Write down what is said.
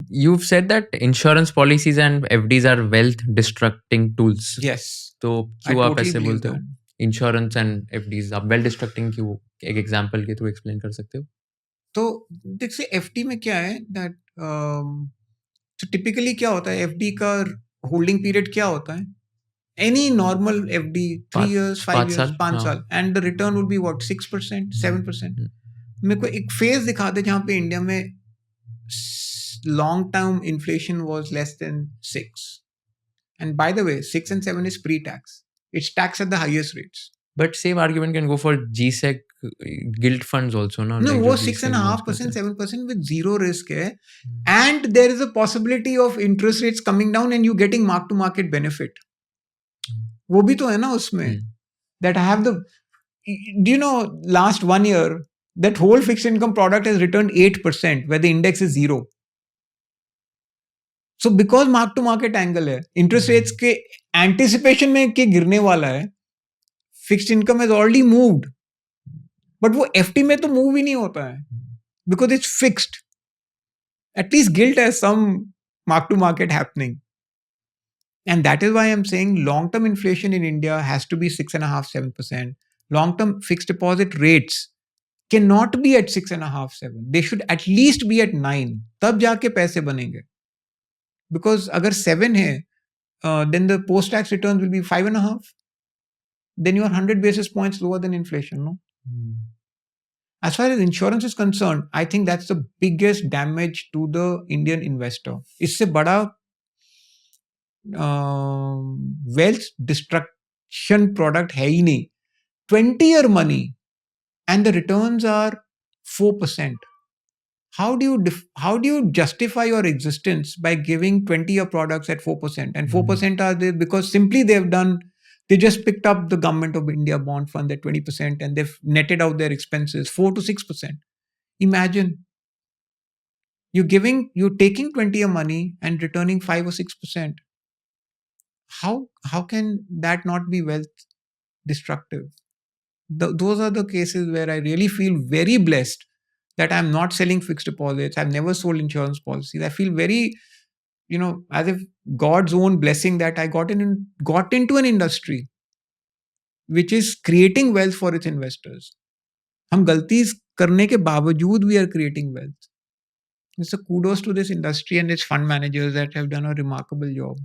you've said that insurance policies and FDs are wealth destructing tools. Yes, तो I क्यों आप totally ऐसे believe बोलते हो? that. इंश्योरेंस एंड एफडीज आप वेल्थ डिस्ट्रक्टिंग क्यों एक एग्जांपल के थ्रू एक्सप्लेन कर सकते हो? तो देखिए एफडी में क्या है दैट तो टिपिकली क्या होता है एफडी का होल्डिंग पीरियड क्या होता है एनी नॉर्मल एफडी 3 years 5 पाँच years साल, 5 हाँ। साल and the return would be what 6% 7%. मेरे को एक फेज दिखा दे जहां पे इंडिया में long term inflation was less than 6. And by the way, 6 and 7 is pre-tax. It's taxed at the highest rates. But same argument can go for GSEC gilt funds also, no? No, Like वो जो GSEC launch करते 6.5%, हैं। 7% with zero risk है. And there is a possibility of interest rates coming down and you getting mark to market benefit. वो भी तो है ना उसमें. That I have the. Do you know last 1 year that whole fixed income product has returned 8% where the index is 0. So because mark to market angle है, interest rates के anticipation में के गिरने वाला है, fixed income has already moved. But वो FT में तो move ही नहीं होता है because it's fixed. At least gilt has some mark to market happening. And that is why I'm saying long term inflation in India has to be 6.5-7%. Long term fixed deposit rates cannot be at 6.5-7. They should at least be at 9. तब जाके पैसे बनेंगे. Because अगर 7 है, then the post tax returns will be 5.5. Then you are 100 basis points lower than inflation, no? As far as insurance is concerned, I think that's the biggest damage to the Indian investor. इससे बड़ा wealth destruction product है ही नहीं. 20-year money and the returns are 4%. How do you justify your existence by giving 20-year products at 4%? And 4% are there because simply they just picked up the government of India bond fund at 20% and they've netted out their expenses 4 to 6%. Imagine you're taking 20-year money and returning 5 or 6%. How can that not be wealth destructive? Those are the cases where I really feel very blessed that I'm not selling fixed deposits. I've never sold insurance policies. I feel very, as if God's own blessing that I got into an industry which is creating wealth for its investors. हम गलती करने के बावजूद we are creating wealth. It's a kudos to this industry and its fund managers that have done a remarkable job.